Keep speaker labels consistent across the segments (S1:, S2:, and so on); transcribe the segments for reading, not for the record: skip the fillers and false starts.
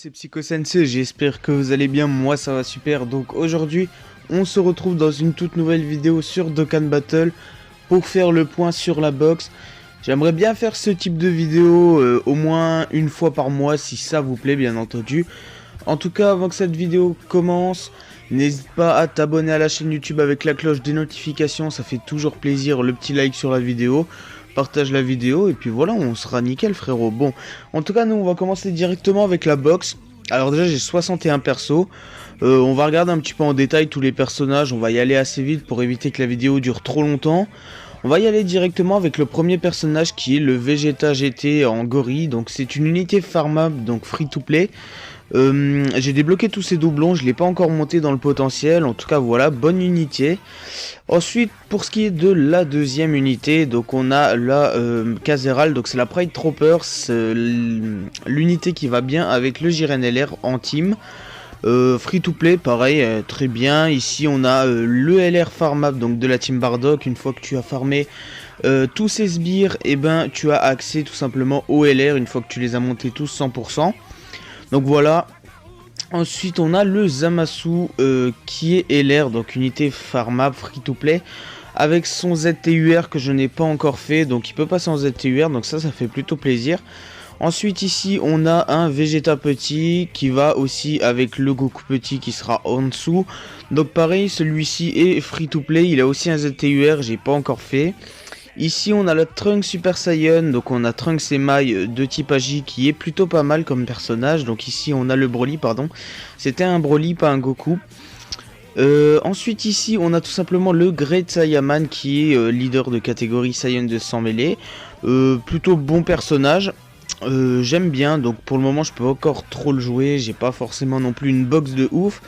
S1: C'est Psycho Sensei, j'espère que vous allez bien, moi ça va super. Donc aujourd'hui, on se retrouve dans une toute nouvelle vidéo sur Dokkan Battle pour faire le point sur la box. J'aimerais bien faire ce type de vidéo au moins une fois par mois si ça vous plaît bien entendu. En tout cas, avant que cette vidéo commence, n'hésite pas à t'abonner à la chaîne YouTube avec la cloche des notifications, ça fait toujours plaisir, le petit like sur la vidéo. Partage la vidéo et puis voilà, on sera nickel frérot. Bon, en tout cas nous on va commencer directement avec la box. Alors déjà j'ai 61 persos. On va regarder un petit peu en détail tous les personnages. On va y aller assez vite pour éviter que la vidéo dure trop longtemps. On va y aller directement avec le premier personnage qui est le Vegeta GT en gorille. Donc c'est une unité farmable, donc free to play. J'ai débloqué tous ces doublons, je ne l'ai pas encore monté dans le potentiel. En tout cas voilà, bonne unité. Ensuite, pour ce qui est de la deuxième unité, donc on a la Caseral, donc c'est la Pride Troopers, l'unité qui va bien avec le Jiren LR en team. Free to play, pareil, très bien. Ici on a le LR farmable donc de la team Bardock. Une fois que tu as farmé tous ces sbires, et ben tu as accès tout simplement au LR une fois que tu les as montés tous 100%. Donc voilà. Ensuite on a le Zamasu qui est LR, donc unité farmable free to play avec son ZTUR que je n'ai pas encore fait, donc il peut passer en ZTUR, donc ça fait plutôt plaisir. Ensuite ici on a un Vegeta petit qui va aussi avec le Goku petit qui sera en dessous. Donc pareil, celui-ci est free to play, il a aussi un ZTUR, j'ai pas encore fait. Ici on a la Trunks Super Saiyan, donc on a Trunks Email de type Agi qui est plutôt pas mal comme personnage. Donc ici on a le Broly, pardon, c'était un Broly pas un Goku. Ensuite ici on a tout simplement le Great Saiyaman qui est leader de catégorie Saiyan de 100 mêlée. Plutôt bon personnage, j'aime bien, donc pour le moment je peux encore trop le jouer, j'ai pas forcément non plus une box de ouf.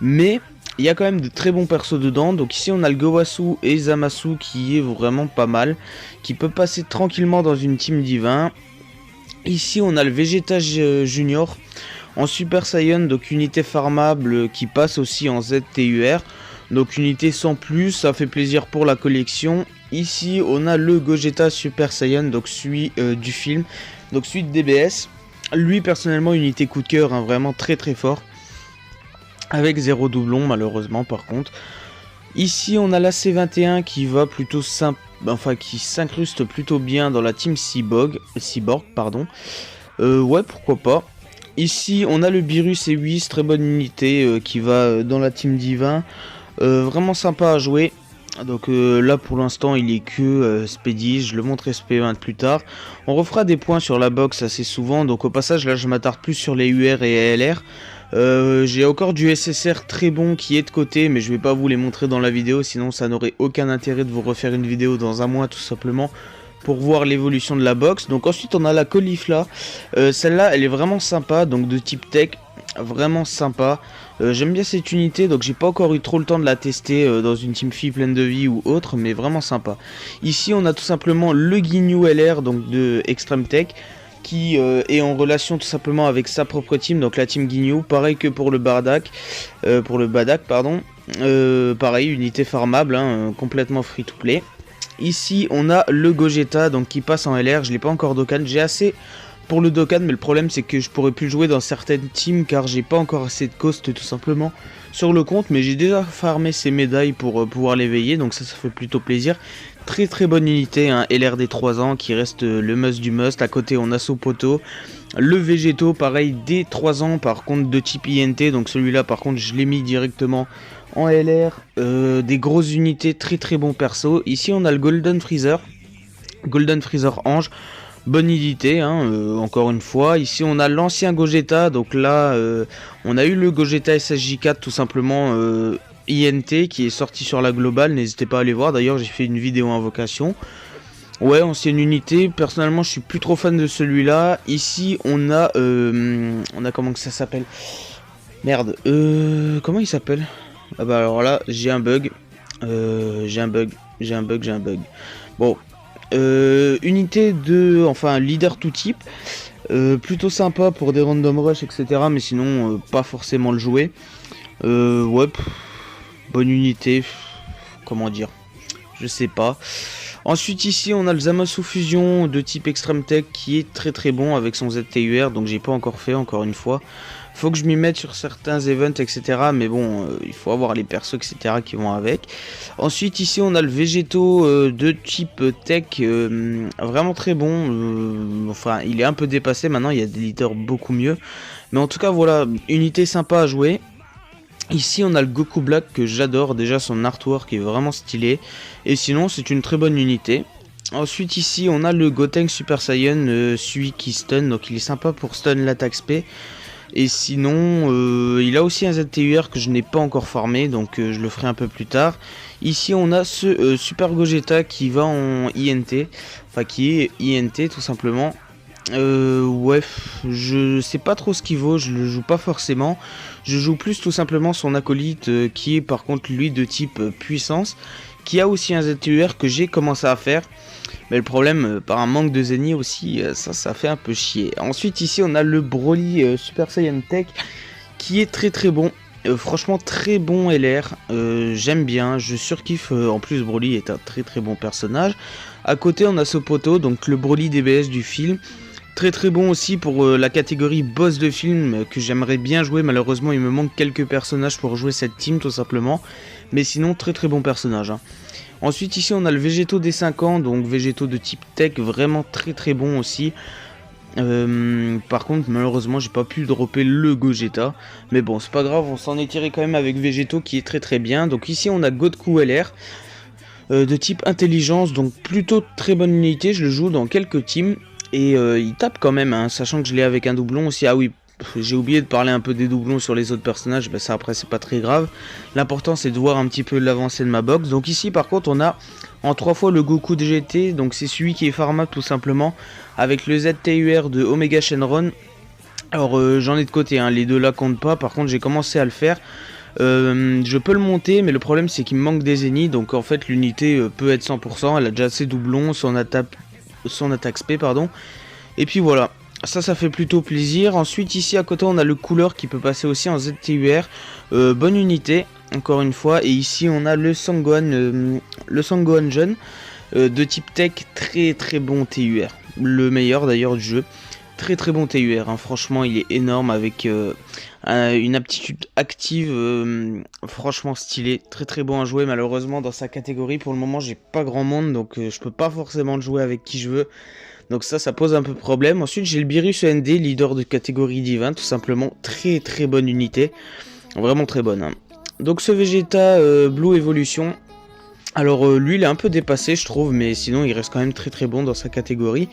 S1: Mais il y a quand même de très bons persos dedans. Donc ici on a le Gowasu et Zamasu qui est vraiment pas mal, qui peut passer tranquillement dans une team divin. Ici on a le Vegeta Junior en Super Saiyan, donc unité farmable qui passe aussi en ZTUR. Donc unité sans plus, ça fait plaisir pour la collection. Ici on a le Gogeta Super Saiyan, donc celui du film, donc celui de DBS. Lui personnellement unité coup de cœur, hein, vraiment très très fort. Avec 0 doublon malheureusement par contre. Ici on a la C21 qui va plutôt qui s'incruste plutôt bien dans la team Cyborg pardon. Ouais, pourquoi pas. Ici on a le Beerus C8, très bonne unité qui va dans la team Divin. Vraiment sympa à jouer. Donc là pour l'instant il est que Speedy, je le montre SP20 plus tard. On refera des points sur la box assez souvent, donc au passage là je m'attarde plus sur les UR et LR. J'ai encore du SSR très bon qui est de côté, mais je vais pas vous les montrer dans la vidéo, sinon ça n'aurait aucun intérêt de vous refaire une vidéo dans un mois tout simplement pour voir l'évolution de la box. Donc ensuite on a la Caulifla, celle-là elle est vraiment sympa, donc de type tech, vraiment sympa. J'aime bien cette unité, donc j'ai pas encore eu trop le temps de la tester dans une team fille pleine de vie ou autre, mais vraiment sympa. Ici on a tout simplement le Ginyu LR, donc de Extreme Tech, qui est en relation tout simplement avec sa propre team, donc la team Ginyu, pareil que pour le Badak, pardon. Pareil, unité farmable, hein, complètement free to play. Ici on a le Gogeta, donc qui passe en LR, je l'ai pas encore Dokkan, j'ai assez pour le Dokkan, mais le problème c'est que je pourrais plus jouer dans certaines teams car j'ai pas encore assez de cost tout simplement sur le compte, mais j'ai déjà farmé ces médailles pour pouvoir l'éveiller, donc ça fait plutôt plaisir. Très très bonne unité, hein, LR des 3 ans qui reste le must du must. À côté on a Sopoto, le Végéto pareil des 3 ans par contre de type INT, donc celui-là par contre je l'ai mis directement en LR. Des grosses unités, très très bon perso. Ici on a le Golden Freezer Ange. Bonne unité, hein, encore une fois. Ici on a l'ancien Gogeta, donc là on a eu le Gogeta SSJ4 tout simplement INT qui est sorti sur la globale, n'hésitez pas à aller voir, d'ailleurs j'ai fait une vidéo invocation. Ouais, ancienne unité, personnellement je suis plus trop fan de celui-là. Ici on a comment que ça s'appelle, merde, comment il s'appelle? Ah bah alors là j'ai un bug, j'ai un bug. Bon, unité de, enfin leader tout type, plutôt sympa pour des random rush etc, mais sinon pas forcément le jouer. Ouais, bonne unité, comment dire, je sais pas. Ensuite ici on a le Zamasu Fusion de type Extreme Tech qui est très bon avec son ZTUR, donc j'ai pas encore fait encore une fois. Faut que je m'y mette sur certains events etc, mais bon il faut avoir les persos etc qui vont avec. Ensuite ici on a le Végéto de type Tech, vraiment très bon, enfin il est un peu dépassé maintenant, il y a des leaders beaucoup mieux. Mais en tout cas voilà, unité sympa à jouer. Ici on a le Goku Black que j'adore, déjà son artwork est vraiment stylé. Et sinon c'est une très bonne unité. Ensuite ici on a le Gotenks Super Saiyan, celui qui stun, donc il est sympa pour stun l'attaque SP. Et sinon il a aussi un ZTUR que je n'ai pas encore farmé, donc je le ferai un peu plus tard. Ici on a ce Super Gogeta qui va en INT, enfin qui est INT tout simplement. Ouais, je sais pas trop ce qu'il vaut, je le joue pas forcément. Je joue plus tout simplement son acolyte qui est par contre lui de type puissance, qui a aussi un ZTUR que j'ai commencé à faire. Mais le problème, par un manque de Zeni aussi, ça fait un peu chier. Ensuite ici on a le Broly Super Saiyan Tech qui est très bon. Franchement très bon LR, j'aime bien, je surkiffe, en plus Broly est un très bon personnage. À côté on a ce poteau, donc le Broly DBS du film. Très bon aussi pour la catégorie boss de film que j'aimerais bien jouer. Malheureusement il me manque quelques personnages pour jouer cette team tout simplement. Mais sinon très bon personnage hein. Ensuite ici on a le Végéto des 5 ans, donc Végéto de type Tech, vraiment très bon aussi. Par contre malheureusement j'ai pas pu dropper le Gogeta. Mais bon c'est pas grave, on s'en est tiré quand même avec Végéto qui est très bien. Donc ici on a Goku LR. De type intelligence, donc plutôt très bonne unité, je le joue dans quelques teams. Et il tape quand même, hein, sachant que je l'ai avec un doublon aussi. Ah oui, j'ai oublié de parler un peu des doublons sur les autres personnages, bah ça après c'est pas très grave. L'important c'est de voir un petit peu l'avancée de ma box. Donc ici par contre on a en 3 fois le Goku DGT, donc c'est celui qui est farmable tout simplement, avec le ZTUR de Omega Shenron. Alors j'en ai de côté, hein, les deux là comptent pas, par contre j'ai commencé à le faire. Je peux le monter, mais le problème c'est qu'il me manque des ennemis, donc en fait l'unité peut être 100%, elle a déjà ses doublons, son attaque SP pardon. Et puis voilà, ça fait plutôt plaisir. Ensuite ici à côté on a le couleur qui peut passer aussi en ZTUR, bonne unité encore une fois. Et ici on a le Sangohan jeune de type Tech, très bon TUR, le meilleur d'ailleurs du jeu. Très bon TUR, hein. Franchement il est énorme avec une aptitude active, franchement stylé, très bon à jouer. Malheureusement dans sa catégorie pour le moment j'ai pas grand monde, donc je peux pas forcément le jouer avec qui je veux. Donc ça pose un peu problème. Ensuite j'ai le Beerus END, leader de catégorie divin, tout simplement, très bonne unité, vraiment très bonne hein. Donc ce Vegeta Blue Evolution, alors lui il est un peu dépassé je trouve, mais sinon il reste quand même très bon dans sa catégorie.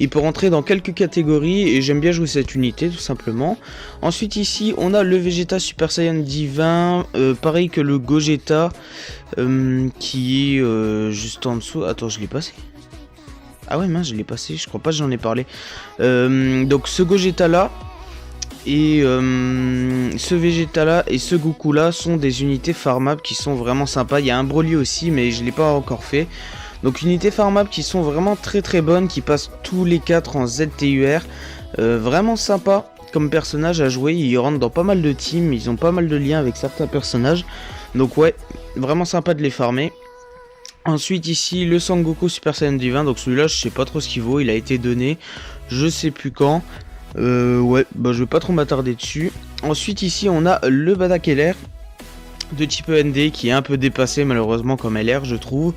S1: Il peut rentrer dans quelques catégories et j'aime bien jouer cette unité tout simplement. Ensuite ici on a le Vegeta Super Saiyan Divin, pareil que le Gogeta, qui est juste en dessous. Attends, je l'ai passé. Ah ouais mince, je l'ai passé, je crois pas que j'en ai parlé. Donc ce Gogeta là et ce Vegeta là et ce Goku là sont des unités farmables qui sont vraiment sympas. Il y a un Broly aussi mais je l'ai pas encore fait. Donc unités farmables qui sont vraiment très bonnes, qui passent tous les 4 en ZTUR, vraiment sympa comme personnage à jouer. Ils rentrent dans pas mal de teams, ils ont pas mal de liens avec certains personnages, donc ouais, vraiment sympa de les farmer. Ensuite ici le Sangoku Super Saiyan Divin, donc celui-là je sais pas trop ce qu'il vaut, il a été donné, je sais plus quand. Ouais, bah je vais pas trop m'attarder dessus. Ensuite ici on a le Bardock LR de type END qui est un peu dépassé malheureusement comme LR je trouve.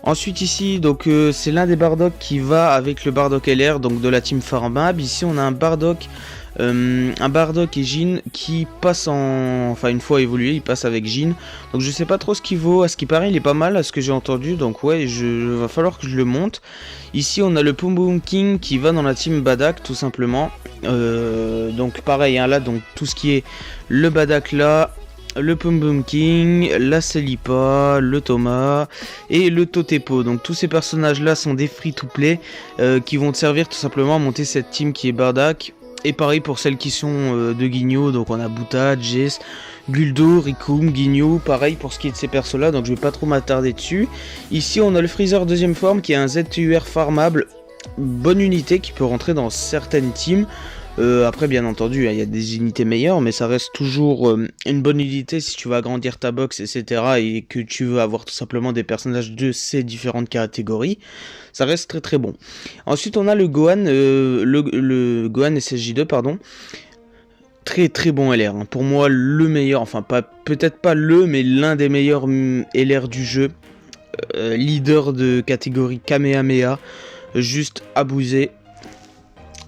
S1: Ensuite ici donc c'est l'un des Bardock qui va avec le Bardock LR, donc de la team Farmab. Ici on a un Bardock et Jin qui passe en... Enfin une fois évolué il passe avec Jin. Donc je sais pas trop ce qu'il vaut, à ce qui paraît il est pas mal à ce que j'ai entendu. Donc ouais, va falloir que je le monte. Ici on a le Pum Boom King qui va dans la team Bardock tout simplement. Donc pareil hein, là donc tout ce qui est le Bardock là, le Pum Boom King, la Celipa, le Thomas et le Totepo. Donc tous ces personnages là sont des free to play qui vont te servir tout simplement à monter cette team qui est Bardock. Et pareil pour celles qui sont de Guigno, donc on a Buta, Jess, Guldo, Rikum, Guigno, pareil pour ce qui est de ces persos là, donc je vais pas trop m'attarder dessus. Ici on a le Freezer deuxième forme qui est un ZTUR farmable, bonne unité qui peut rentrer dans certaines teams. Après bien entendu il y a des unités meilleures, mais ça reste toujours une bonne unité si tu veux agrandir ta box, etc. et que tu veux avoir tout simplement des personnages de ces différentes catégories, ça reste très très bon. Ensuite on a le Gohan, le Gohan SSJ2 pardon. Très très bon LR, hein. Pour moi le meilleur, enfin pas peut-être pas le, mais l'un des meilleurs LR du jeu. Leader de catégorie Kamehameha, juste abusé.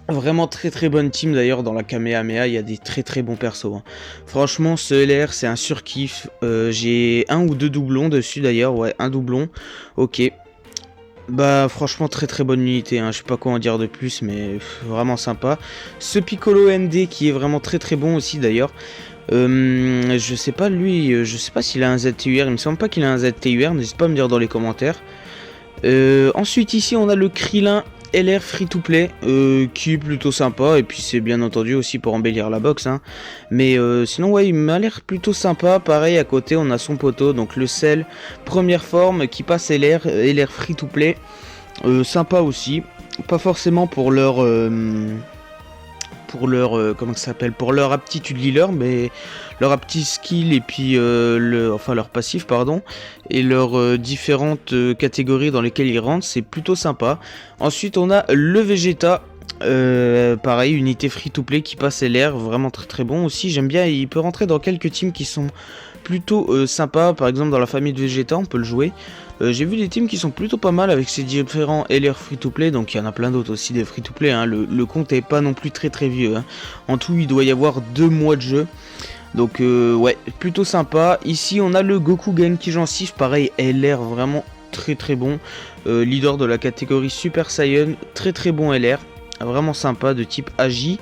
S1: Vraiment très très bonne team d'ailleurs. Dans la Kamehameha il y a des très très bons persos, hein. Franchement ce LR c'est un surkiff. J'ai un ou deux doublons dessus d'ailleurs, ouais, un doublon, ok. Bah franchement très très bonne unité, hein. Je sais pas quoi en dire de plus, mais vraiment sympa. Ce Piccolo MD qui est vraiment très très bon aussi d'ailleurs. Je sais pas lui, je sais pas s'il a un ZTUR, il me semble pas qu'il a un ZTUR, n'hésite pas à me dire dans les commentaires. Ensuite ici on a le Krillin LR free to play, qui est plutôt sympa, et puis c'est bien entendu aussi pour embellir la box, hein. Mais sinon ouais il m'a l'air plutôt sympa. Pareil à côté on a son poteau, donc le Cell première forme qui passe LR free to play, sympa aussi, pas forcément pour leur comment ça s'appelle, pour leur aptitude healer, mais leur apti skill et puis leur passif pardon, et leurs différentes catégories dans lesquelles ils rentrent, c'est plutôt sympa. Ensuite on a le Vegeta, pareil unité free to play qui passe LR, vraiment très très bon aussi, j'aime bien. Il peut rentrer dans quelques teams qui sont plutôt sympas, par exemple dans la famille de Vegeta on peut le jouer. J'ai vu des teams qui sont plutôt pas mal avec ces différents LR free to play, donc il y en a plein d'autres aussi des free to play, hein. Le compte est pas non plus très très vieux, hein. En tout il doit y avoir 2 mois de jeu, donc ouais plutôt sympa. Ici on a le Goku Genki Gencive, pareil LR vraiment très très bon, leader de la catégorie Super Saiyan, très très bon LR, vraiment sympa, de type Agi.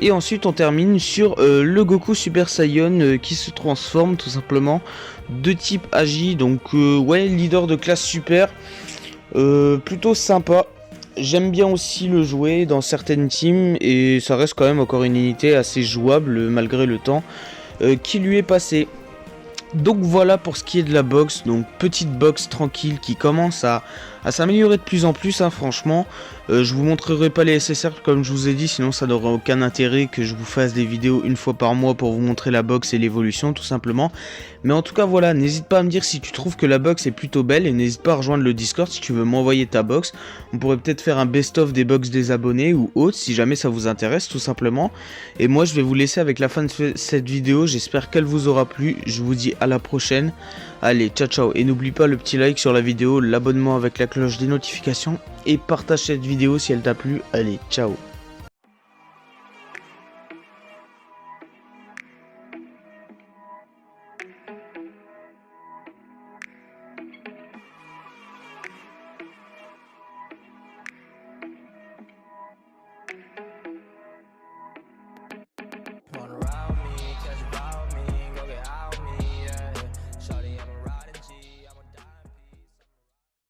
S1: Et ensuite on termine sur le Goku Super Saiyan qui se transforme tout simplement de type Agi, donc ouais leader de classe super, plutôt sympa. J'aime bien aussi le jouer dans certaines teams et ça reste quand même encore une unité assez jouable malgré le temps qui lui est passé. Donc voilà pour ce qui est de la box, donc petite box tranquille qui commence à s'améliorer de plus en plus, hein, franchement. Je vous montrerai pas les SSR comme je vous ai dit, sinon ça n'aurait aucun intérêt que je vous fasse des vidéos une fois par mois pour vous montrer la box et l'évolution tout simplement. Mais en tout cas voilà, n'hésite pas à me dire si tu trouves que la box est plutôt belle, et n'hésite pas à rejoindre le Discord si tu veux m'envoyer ta box. On pourrait peut-être faire un best-of des box des abonnés ou autre si jamais ça vous intéresse tout simplement. Et moi je vais vous laisser avec la fin de cette vidéo, j'espère qu'elle vous aura plu, je vous dis à la prochaine. Allez, ciao ciao, et n'oublie pas le petit like sur la vidéo, l'abonnement avec la cloche des notifications, et partage cette vidéo si elle t'a plu. Allez, ciao.